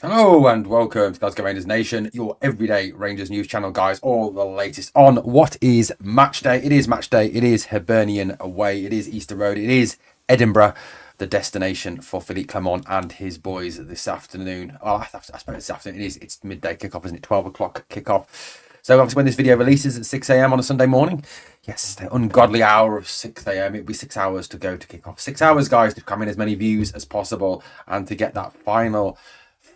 Hello and welcome to Glasgow Rangers Nation, your everyday Rangers news channel, guys. All the latest on what is match day. It is match day. It is Hibernian away. It is Easter Road. It is Edinburgh, the destination for Philippe Clement and his boys this afternoon. Oh, I suppose this afternoon. It's midday kickoff, isn't it? 12 o'clock kickoff. So obviously when this video releases at 6 a.m. on a Sunday morning, yes, the ungodly hour of 6 a.m. It'll be 6 hours to go to kick off. 6 hours, guys, to come in as many views as possible and to get that final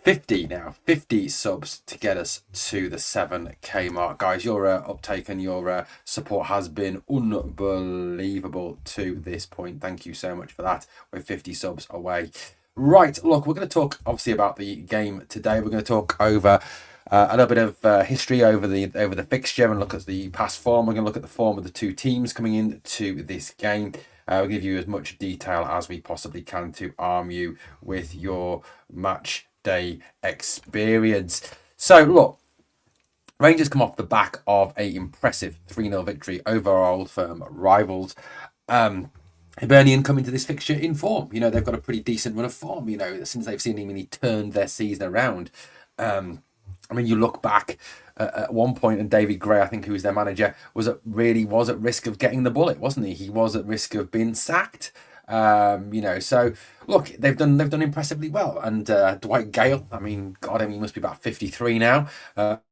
50 subs to get us to the 7K mark. Guys, your uptake and your support has been unbelievable to this point. Thank you so much for that. We're 50 subs away. Right, look, we're going to talk obviously about the game today. We're going to talk over a little bit of history over the fixture and look at the past form. We're going to look at the form of the two teams coming into this game. We'll give you as much detail as we possibly can to arm you with your match day experience. So look, Rangers come off the back of a impressive 3-0 victory over our old firm rivals. Hibernian come into this fixture in form. You know, they've got a pretty decent run of form, you know, since they've seen him and he turned their season around. I mean, you look back at one point, and David Gray, I think, who was their manager, was at risk of getting the bullet, wasn't he? He was at risk of being sacked. So look, they've done impressively well. And Dwight Gale, I mean, God, he must be about 53 now,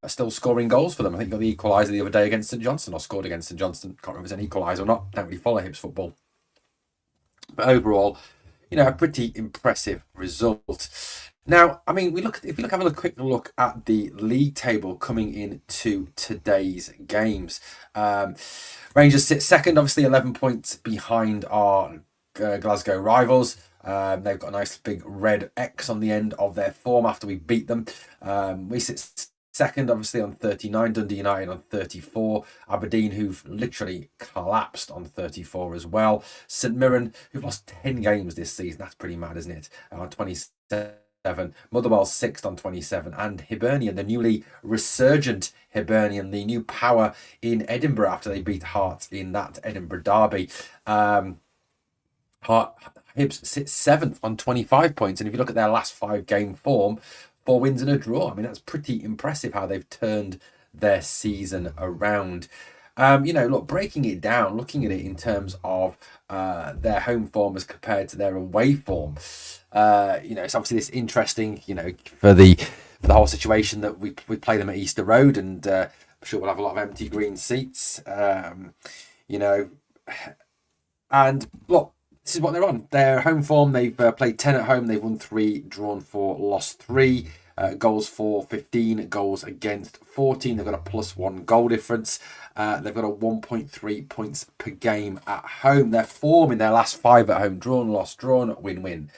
still scoring goals for them. I think he got the equaliser the other day against St Johnstone, or scored against St Johnstone. Can't remember if it's an equaliser or not. Don't really follow Hibs football, but overall, you know, a pretty impressive result. Now, I mean, have a quick look at the league table coming into today's games. Rangers sit second, obviously 11 points behind our Glasgow rivals. They've got a nice big red X on the end of their form after we beat them. We sit second, obviously, on 39. Dundee United on 34. Aberdeen, who've literally collapsed, on 34 as well. St Mirren, who've lost 10 games this season. That's pretty mad, isn't it? On 27. Motherwell sixth on 27, and Hibernian, the newly resurgent Hibernian, the new power in Edinburgh after they beat Hearts in that Edinburgh derby. Hibs sits seventh on 25 points, and if you look at their last 5-game form, 4 wins and a draw. I mean, that's pretty impressive how they've turned their season around. Look, breaking it down, looking at it in terms of their home form as compared to their away form. It's obviously this interesting, for the whole situation that we play them at Easter Road, and I'm sure we'll have a lot of empty green seats. And look, this is what they're on. Their home form, they've played 10 at home, they've won 3, drawn 4, lost 3. Goals for 15, goals against 14. They've got a +1 goal difference. They've got a 1.3 points per game at home. Their form in their last 5 at home: drawn, lost, drawn, win-win.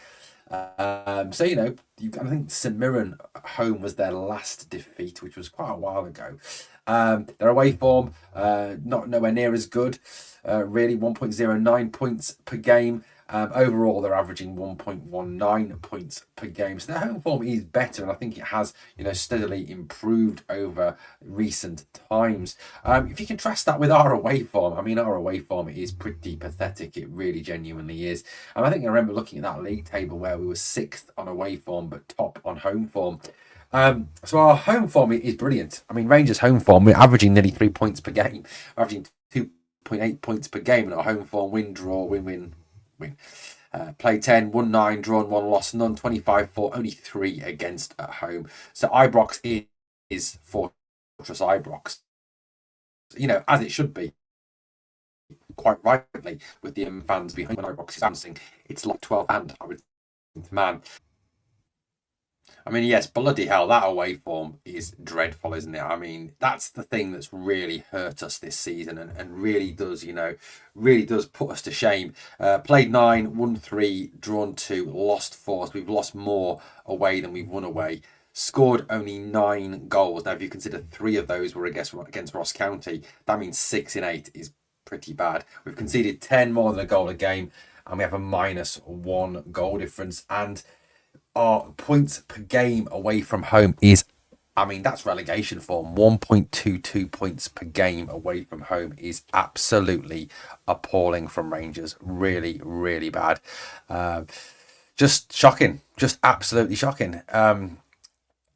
I think St Mirren at home was their last defeat, which was quite a while ago. Their away form, not nowhere near as good. Really, 1.09 points per game. Overall, they're averaging 1.19 points per game. So their home form is better, and I think it has, steadily improved over recent times. If you contrast that with our away form, I mean, our away form is pretty pathetic. It really genuinely is. And I think I remember looking at that league table where we were 6th on away form, but top on home form. So our home form is brilliant. I mean, Rangers' home form, we're averaging nearly 3 points per game, we're averaging 2.8 points per game, and our home form: win, draw, win. Played 10, won 9, drawn 1, lost none, 25 for, only 3 against at home. So Ibrox is Fortress Ibrox, as it should be, quite rightly, with the fans behind. When Ibrox is dancing, it's like 12 and I would think, man. I mean, yes, bloody hell, that away form is dreadful, isn't it? I mean, that's the thing that's really hurt us this season, and really does, really does put us to shame. Played 9, won 3, drawn 2, lost 4. So we've lost more away than we've won away. Scored only 9 goals. Now, if you consider 3 of those were against Ross County, that means 6 in 8 is pretty bad. We've conceded 10 more than a goal a game, and we have a -1 goal difference. And our points per game away from home is, I mean, that's relegation form. 1.22 points per game away from home is absolutely appalling from Rangers. Really, really bad. Just shocking. Just absolutely shocking.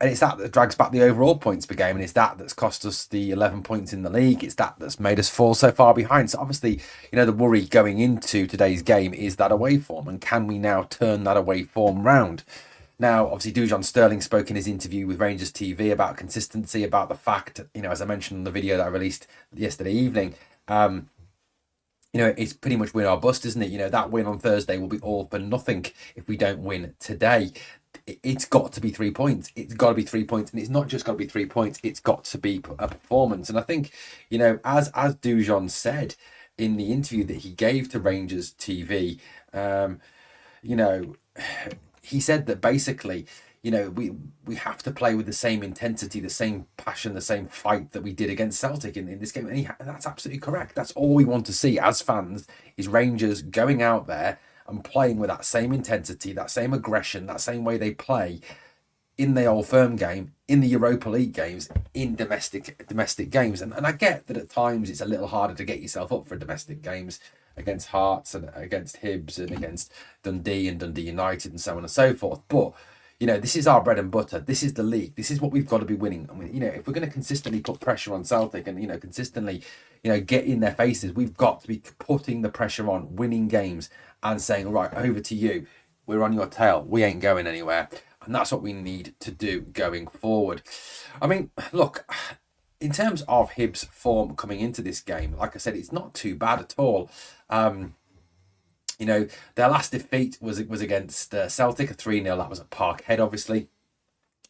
And it's that drags back the overall points per game, and it's that that's cost us the 11 points in the league. It's that that's made us fall so far behind. So obviously, the worry going into today's game is that away form, and can we now turn that away form round? Now, obviously, Dujon Sterling spoke in his interview with Rangers TV about consistency, about the fact, as I mentioned in the video that I released yesterday evening, it's pretty much win or bust, isn't it? That win on Thursday will be all for nothing if we don't win today. It's got to be 3 points. It's got to be 3 points, and it's not just got to be 3 points. It's got to be a performance. And I think, as Dujon said in the interview that he gave to Rangers TV, he said that basically, we have to play with the same intensity, the same passion, the same fight that we did against Celtic in this game. And that's absolutely correct. That's all we want to see as fans, is Rangers going out there and playing with that same intensity, that same aggression, that same way they play in the Old Firm game, in the Europa League games, in domestic games. And I get that at times it's a little harder to get yourself up for domestic games against Hearts and against Hibs and against Dundee and Dundee United and so on and so forth. But this is our bread and butter. This is the league. This is what we've got to be winning. And if we're going to consistently put pressure on Celtic and consistently get in their faces, we've got to be putting the pressure on, winning games, and saying, all right, over to you. We're on your tail. We ain't going anywhere. And that's what we need to do going forward. I mean, look, in terms of Hibs' form coming into this game, like I said, it's not too bad at all. Their last defeat was against Celtic, a 3-0. That was at Parkhead, obviously.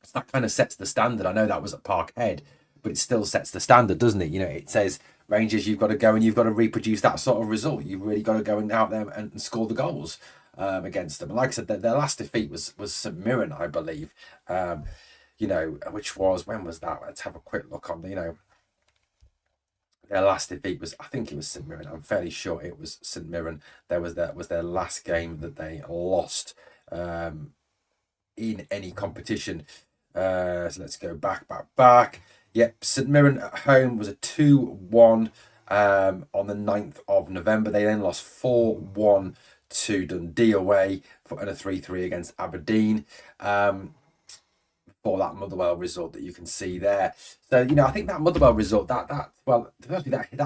So that kind of sets the standard. I know that was at Parkhead, but it still sets the standard, doesn't it? It says, Rangers, you've got to go and you've got to reproduce that sort of result. You've really got to go out there and score the goals against them. And like I said, their last defeat was St Mirren, I believe. Which was, when was that? Let's have a quick look on their last defeat was, I think it was St Mirren. I'm fairly sure it was St Mirren. That was their last game that they lost in any competition. So let's go back. Yep, St Mirren at home was a 2-1 on the 9th of November. They then lost 4-1 to Dundee away and a 3-3 against Aberdeen. For that Motherwell result that you can see there. So, I think that Motherwell result, that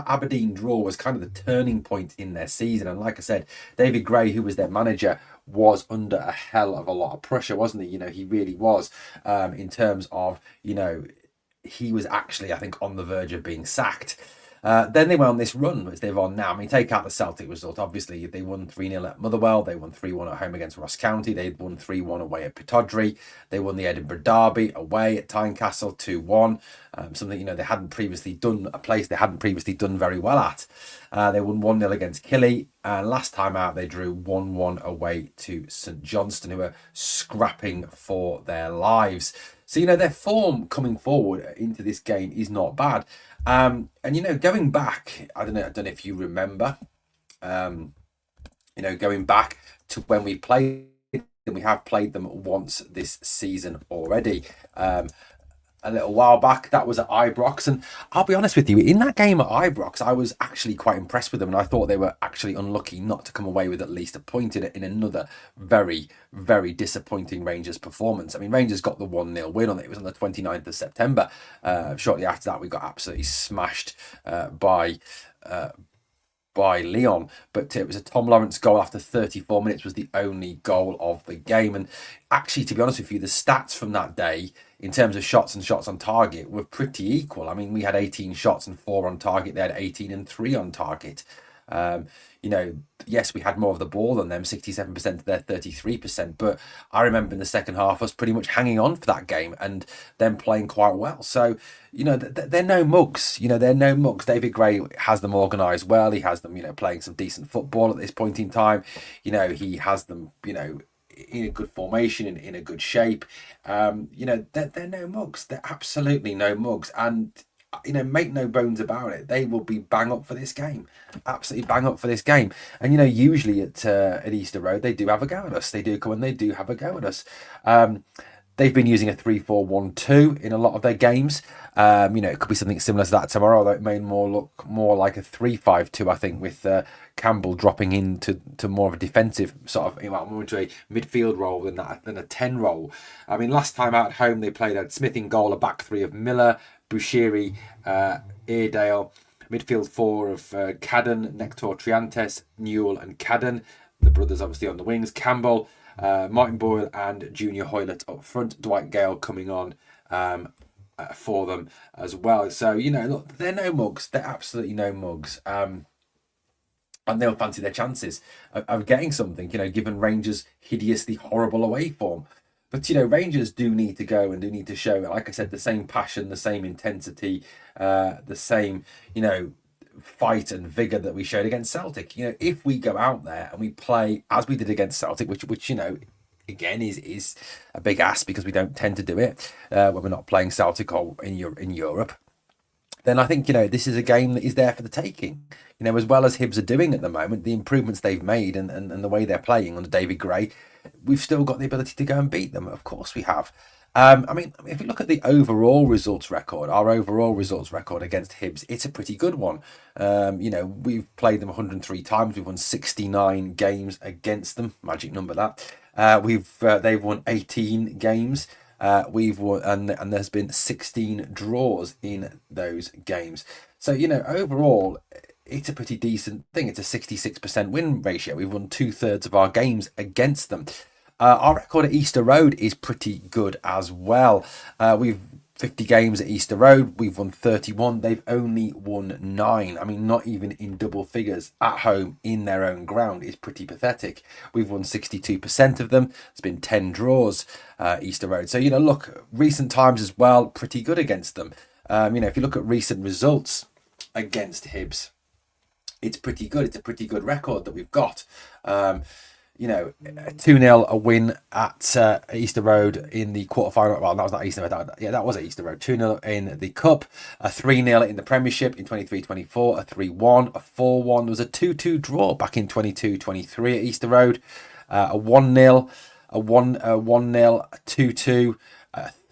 Aberdeen draw was kind of the turning point in their season. And like I said, David Gray, who was their manager, was under a hell of a lot of pressure, wasn't he? He really was, in terms of, he was actually, I think, on the verge of being sacked. Then they went on this run, which they've on now. I mean, take out the Celtic result. Obviously, they won 3-0 at Motherwell. They won 3-1 at home against Ross County. They won 3-1 away at Pittodrie. They won the Edinburgh Derby away at Tynecastle 2-1. Something, they hadn't previously done, a place they hadn't previously done very well at. They won 1-0 against Killie. And last time out, they drew 1-1 away to St Johnstone, who are scrapping for their lives. So, their form coming forward into this game is not bad. And going back, I don't know if you remember, going back to when we played them, we have played them once this season already. A little while back, that was at Ibrox, and I'll be honest with you, in that game at Ibrox, I was actually quite impressed with them, and I thought they were actually unlucky not to come away with at least a point in another very, very disappointing Rangers performance. I mean, Rangers got the 1-0 win on it. It was on the 29th of September. Shortly after that, we got absolutely smashed by Leon, but it was a Tom Lawrence goal after 34 minutes was the only goal of the game. And actually, to be honest with you, the stats from that day in terms of shots and shots on target were pretty equal. I mean, we had 18 shots and 4 on target. They had 18 and 3 on target. Yes, we had more of the ball than them, 67% to their 33%. But I remember in the second half us pretty much hanging on for that game and them playing quite well. So, they're no mugs. They're no mugs. David Gray has them organised well. He has them, playing some decent football at this point in time. He has them, in a good formation, in a good shape. They're no mugs. They're absolutely no mugs. And make no bones about it, they will be bang up for this game. Absolutely bang up for this game. And usually at Easter Road, they do have a go at us. They do come and they do have a go at us. They've been using a 3-4-1-2 in a lot of their games. It could be something similar to that tomorrow, although it may look more like a 3-5-2, I think, with Campbell dropping into more of a defensive sort of, more into a midfield role than a 10 role. I mean, last time out at home, they played out Smith in goal, a back three of Miller, Bushiri, Airedale, midfield four of Cadden, Nectar Triantes, Newell and Cadden. The brothers obviously on the wings. Campbell, Martin Boyle and Junior Hoylett up front. Dwight Gale coming on for them as well. So, look, they're no mugs. They're absolutely no mugs. And they'll fancy their chances of getting something, given Rangers' hideously horrible away form. But, Rangers do need to go and do need to show, like I said, the same passion, the same intensity, the same, fight and vigour that we showed against Celtic. If we go out there and we play as we did against Celtic, which again is a big ask because we don't tend to do it when we're not playing Celtic or in Europe, then I think this is a game that is there for the taking. As well as Hibs are doing at the moment, the improvements they've made and the way they're playing under David Gray, we've still got the ability to go and beat them. Of course we have. If you look at the overall results record, our overall results record against Hibs, it's a pretty good one. We've played them 103 times. We've won 69 games against them. Magic number that. They've won 18 games. We've won, and there's been 16 draws in those games. So overall, it's a pretty decent thing. It's a 66% win ratio. We've won 2/3 of our games against them. Our record at Easter Road is pretty good as well. We've 50 games at Easter Road. We've won 31. They've only won 9. Not even in double figures at home in their own ground is pretty pathetic. We've won 62% of them. It's been 10 draws, Easter Road. So, look, recent times as well, pretty good against them. If you look at recent results against Hibs, it's pretty good. It's a pretty good record that we've got. 2-0 a win at Easter Road in the quarterfinal. Well, that was not Easter Road. That was at Easter Road. 2-0 in the Cup. A 3-0 in the Premiership in 23-24. A 3-1. A 4-1. There was a 2-2 draw back in 22-23 at Easter Road. A 1-0. A 1-0. A 2-2.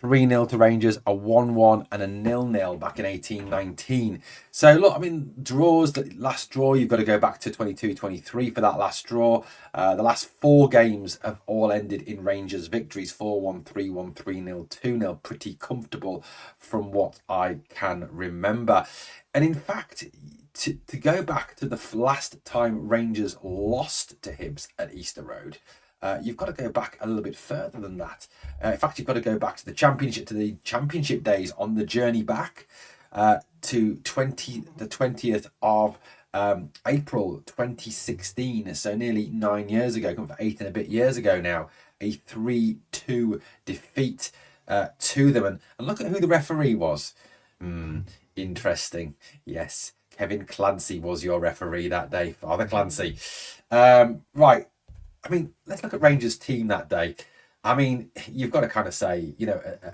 3-0 to Rangers, a 1-1 and a 0-0 back in 18-19. So look, draws, the last draw, you've got to go back to 22-23 for that last draw. The last 4 games have all ended in Rangers victories, 4-1, 3-1, 3-0, 2-0. Pretty comfortable from what I can remember. And in fact, to go back to the last time Rangers lost to Hibs at Easter Road, you've got to go back a little bit further than that. In fact, you've got to go back to the championship days on the journey back to the 20th of April 2016. So nearly 9 years ago, come for 8 and a bit years ago now, a 3-2 defeat to them. And look at who the referee was. Interesting. Yes, Kevin Clancy was your referee that day, Father Clancy. Right. Let's look at Rangers' team that day. You've got to kind of say,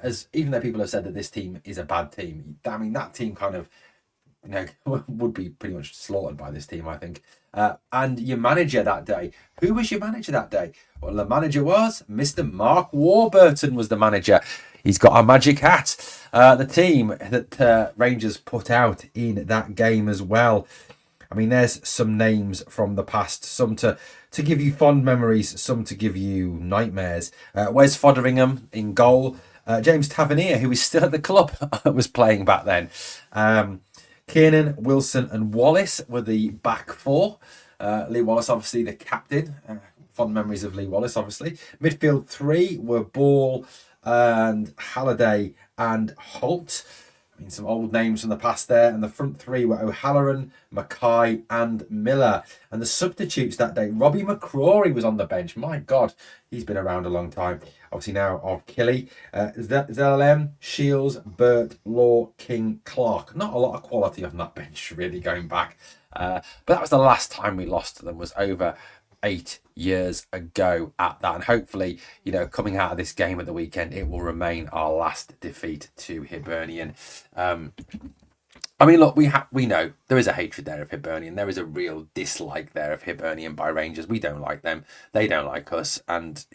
as even though people have said that this team is a bad team, that team kind of, would be pretty much slaughtered by this team, I think. And your manager that day, who was your manager that day? Well, the manager was Mr. Mark Warburton was the manager. He's got a magic hat. The team that Rangers put out in that game as well. There's some names from the past, some to give you fond memories, some to give you nightmares. Wes Fotheringham in goal. James Tavernier, who is still at the club, was playing back then. Kiernan, Wilson and Wallace were the back 4. Lee Wallace, obviously, the captain. Fond memories of Lee Wallace, obviously. Midfield 3 were Ball and Halliday and Holt. Some old names from the past there. And the front 3 were O'Halloran, Mackay and Miller. And the substitutes that day, Robbie McCrory was on the bench. My God, he's been around a long time. Obviously now of Killy. ZLM, Shields, Burt, Law, King, Clark. Not a lot of quality on that bench, really, going back. But that was the last time we lost to them, was over 8 years ago at that. And hopefully, coming out of this game at the weekend, it will remain our last defeat to Hibernian. Look, we know there is a hatred there of Hibernian. There is a real dislike there of Hibernian by Rangers. We don't like them. They don't like us. And,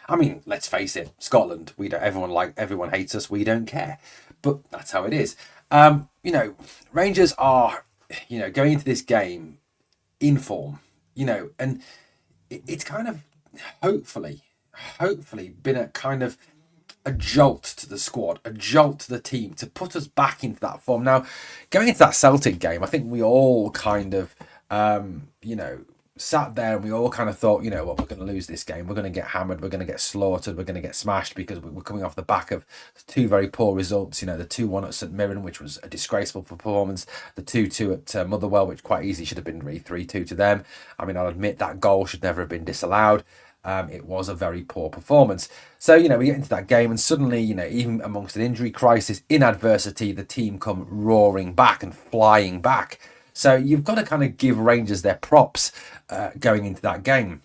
I mean, let's face it, Scotland, we don't, everyone hates us, we don't care. But that's how it is. You know, Rangers are, you know, going into this game in form, you know, and it's kind of hopefully, hopefully been a kind of a jolt to the squad, a jolt to the team to put us back into that form. Now, going into that Celtic game, I think we all kind of, you know, sat there and we all kind of thought, you know what, we're going to lose this game. We're going to get hammered. We're going to get slaughtered. We're going to get smashed because we're coming off the back of two very poor results. You know, the 2-1 at St Mirren, which was a disgraceful performance. The 2-2 at Motherwell, which quite easily should have been 3-2 to them. I mean, I'll admit that goal should never have been disallowed. It was a very poor performance. So, you know, we get into that game and suddenly, you know, even amongst an injury crisis, in adversity, the team come roaring back and flying back. So you've got to kind of give Rangers their props going into that game,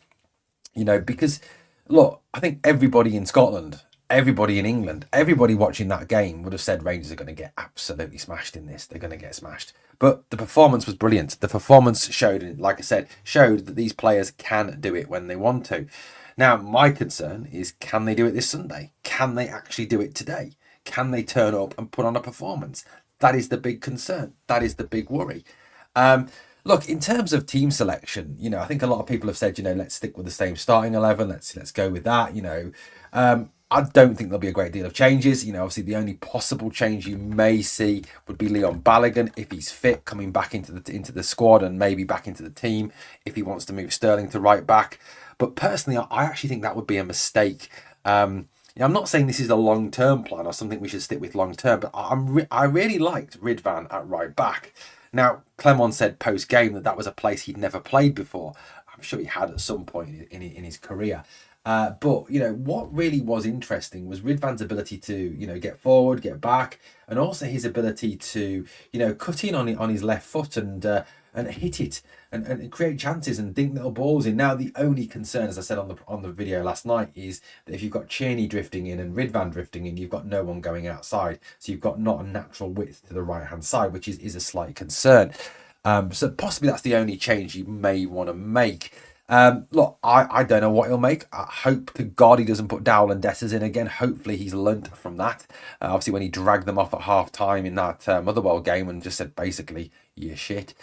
you know, because, look, I think everybody in Scotland, everybody in England, everybody watching that game would have said Rangers are going to get absolutely smashed in this. They're going to get smashed. But the performance was brilliant. The performance showed, like I said, showed that these players can do it when they want to. Now, my concern is, can they do it this Sunday? Can they actually do it today? Can they turn up and put on a performance? That is the big concern. That is the big worry. Look, in terms of team selection, you know, I think a lot of people have said, you know, let's stick with the same starting 11. Let's go with that. You know, I don't think there'll be a great deal of changes. You know, obviously the only possible change you may see would be Leon Balogun if he's fit, coming back into the squad and maybe back into the team if he wants to move Sterling to right back. But personally, I actually think that would be a mistake. I'm not saying this is a long-term plan or something we should stick with long-term, but I really liked Ridvan at right back. Now, Clement said post-game that was a place he'd never played before. I'm sure he had at some point in his career. But, you know, what really was interesting was Ridvan's ability to, you know, get forward, get back, and also his ability to, you know, cut in on his left foot and hit it and create chances and dink little balls in. Now, the only concern, as I said on the video last night, is that if you've got Cheney drifting in and Ridvan drifting in, you've got no one going outside. So you've got not a natural width to the right-hand side, which is a slight concern. So possibly that's the only change you may want to make. Look, I don't know what he'll make. I hope to God he doesn't put Dowell and Dessers in again. Hopefully he's learnt from that. Obviously, when he dragged them off at half-time in that Motherwell game and just said, basically, you're shit.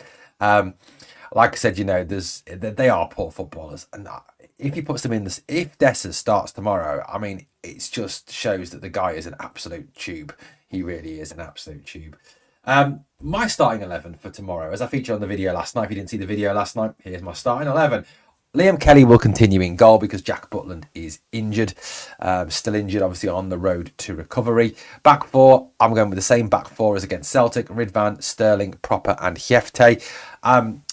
Like I said, you know, they are poor footballers. And if he puts them in this, if Dessers starts tomorrow, I mean, it just shows that the guy is an absolute tube. He really is an absolute tube. My starting 11 for tomorrow, as I featured on the video last night. If you didn't see the video last night, here's my starting 11. Liam Kelly will continue in goal because Jack Butland is injured. Still injured, obviously on the road to recovery. Back four, I'm going with the same back four as against Celtic. Ridvan, Sterling, Proper and Hjefte.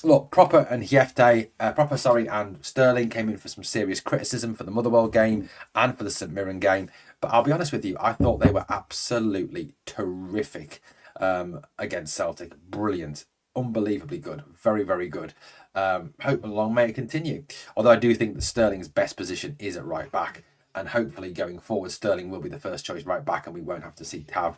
Look, Proper and Sterling came in for some serious criticism for the Motherwell game and for the St Mirren game. But I'll be honest with you, I thought they were absolutely terrific against Celtic. Brilliant. Unbelievably good. Very, very good. Hope along may it continue. Although I do think that Sterling's best position is at right back. And hopefully going forward, Sterling will be the first choice right back and we won't have to see Tav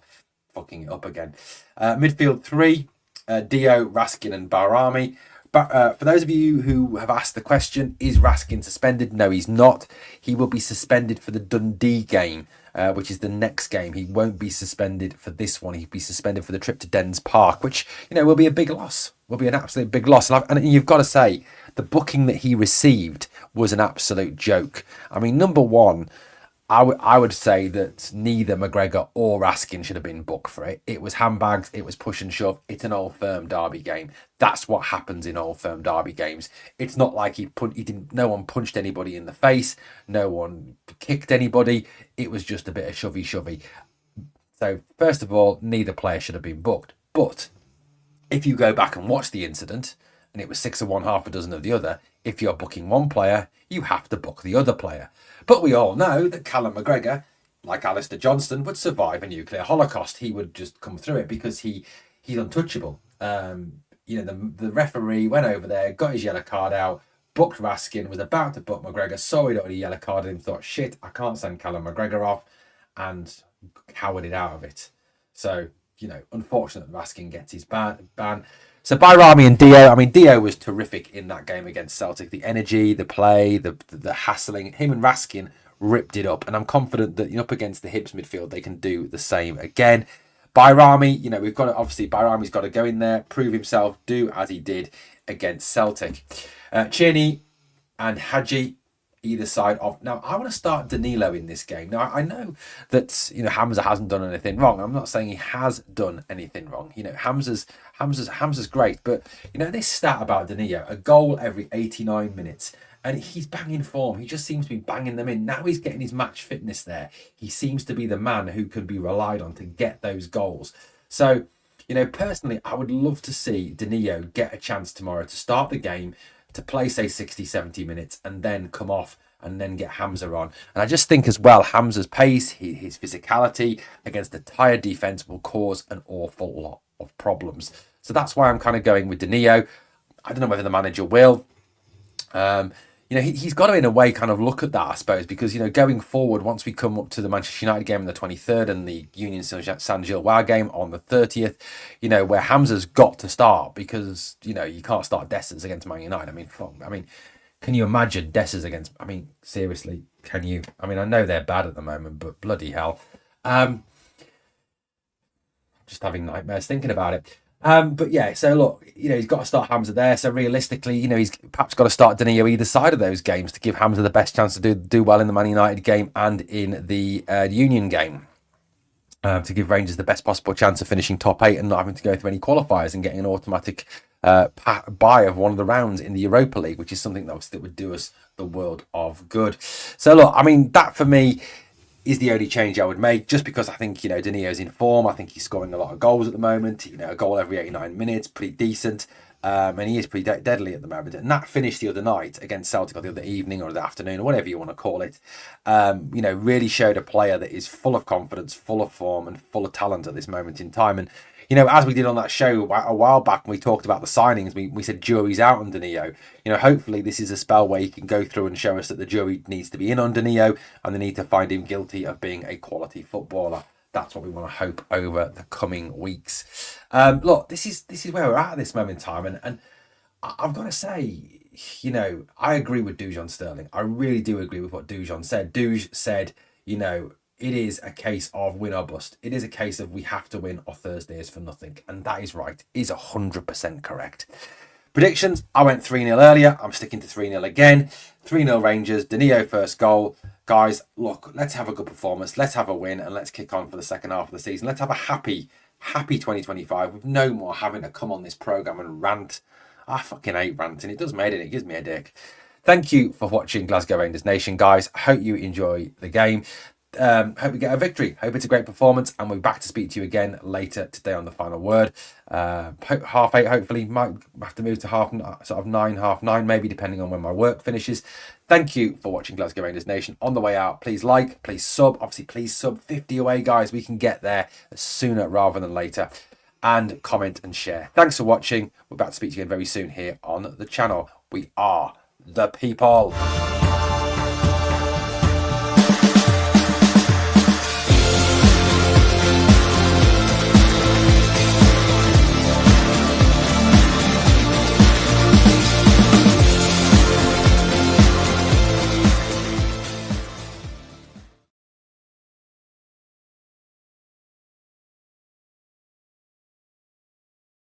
fucking it up again. Midfield three, Dio, Raskin and Barami. But for those of you who have asked the question, is Raskin suspended? No, he's not. He will be suspended for the Dundee game, which is the next game. He won't be suspended for this one. He'll be suspended for the trip to Dens Park, which, you know, will be a big loss. Will be an absolute big loss. And you've got to say, the booking that he received was an absolute joke. I mean, number one, I would say that neither McGregor or Raskin should have been booked for it. It was handbags, it was push and shove. It's an Old Firm derby game. That's what happens in Old Firm derby games. It's not like no one punched anybody in the face, no one kicked anybody. It was just a bit of shovey. So first of all, neither player should have been booked. But if you go back and watch the incident, and it was 6 of one, half a dozen of the other, if you're booking one player, you have to book the other player. But we all know that Callum McGregor, like Alistair Johnston, would survive a nuclear holocaust. He would just come through it because he's untouchable. You know, the referee went over there, got his yellow card out, booked Raskin, was about to book McGregor, saw he'd already yellow carded him, thought, shit, I can't send Callum McGregor off, and cowered it out of it. So, you know, unfortunate that Raskin gets his ban. So Bayrami and Dio, I mean, Dio was terrific in that game against Celtic. The energy, the play, the hassling. Him and Raskin ripped it up. And I'm confident that up against the Hibs midfield, they can do the same again. Bayrami, we've got to, obviously, Bayrami's got to go in there, prove himself, do as he did against Celtic. Cheney and Hadji, either side of. Now, I want to start Danilo in this game. Now, I know that, Hamza hasn't done anything wrong. I'm not saying he has done anything wrong. Hamza's great. But, this stat about Danilo, a goal every 89 minutes. And he's banging form. He just seems to be banging them in. Now he's getting his match fitness there. He seems to be the man who can be relied on to get those goals. So, personally, I would love to see Danilo get a chance tomorrow to start the game, to play, say, 60, 70 minutes, and then come off and then get Hamza on. And I just think as well, Hamza's pace, his physicality against a tired defence will cause an awful lot of problems. So that's why I'm kind of going with Danilo. I don't know whether the manager will. He's got to, in a way, kind of look at that, I suppose, because, going forward, once we come up to the Manchester United game on the 23rd and the Union Saint-Gilloise game on the 30th, where Hamza's got to start because, you can't start Dessers against Man United. Can you imagine Dessers against, seriously, can you? I know they're bad at the moment, but bloody hell. Just having nightmares thinking about it. But yeah, so look, he's got to start Hamza there. So realistically, he's perhaps got to start Danilo either side of those games to give Hamza the best chance to do well in the Man United game and in the Union game. To give Rangers the best possible chance of finishing top 8 and not having to go through any qualifiers and getting an automatic bye of one of the rounds in the Europa League, which is something that would do us the world of good. So look, that for me is the only change I would make, just because I think, Danilo's in form. I think he's scoring a lot of goals at the moment, a goal every 89 minutes, pretty decent. And he is pretty deadly at the moment. And that finish the other night against Celtic, or the other evening or the afternoon, or whatever you want to call it, really showed a player that is full of confidence, full of form and full of talent at this moment in time. And, as we did on that show a while back when we talked about the signings, we said jury's out on Danilo. Hopefully this is a spell where he can go through and show us that the jury needs to be in on Danilo and they need to find him guilty of being a quality footballer. That's what we want to hope over the coming weeks. Look, this is where we're at this moment in time. And I've got to say, I agree with Dujon Sterling. I really do agree with what Dujon said. Duj said, it is a case of win or bust. It is a case of we have to win or Thursday is for nothing. And that is right. Is 100% correct. Predictions, I went 3-0 earlier. I'm sticking to 3-0 again. 3-0 Rangers, Danilo first goal. Guys, look, let's have a good performance. Let's have a win and let's kick on for the second half of the season. Let's have a happy 2025 with no more having to come on this programme and rant. I fucking hate ranting. It does me, it gives me a dick. Thank you for watching Glasgow Rangers Nation, guys. I hope you enjoy the game. Hope we get a victory. Hope it's a great performance, and we'll be back to speak to you again later today on the final word. 8:30, hopefully. Might have to move to 9, 9:30, maybe, depending on when my work finishes. Thank you for watching Glasgow Rangers Nation. On the way out, please like, please sub. Obviously, please sub. 50 away, guys. We can get there sooner rather than later. And comment and share. Thanks for watching. We're about to speak to you again very soon here on the channel. We are the people.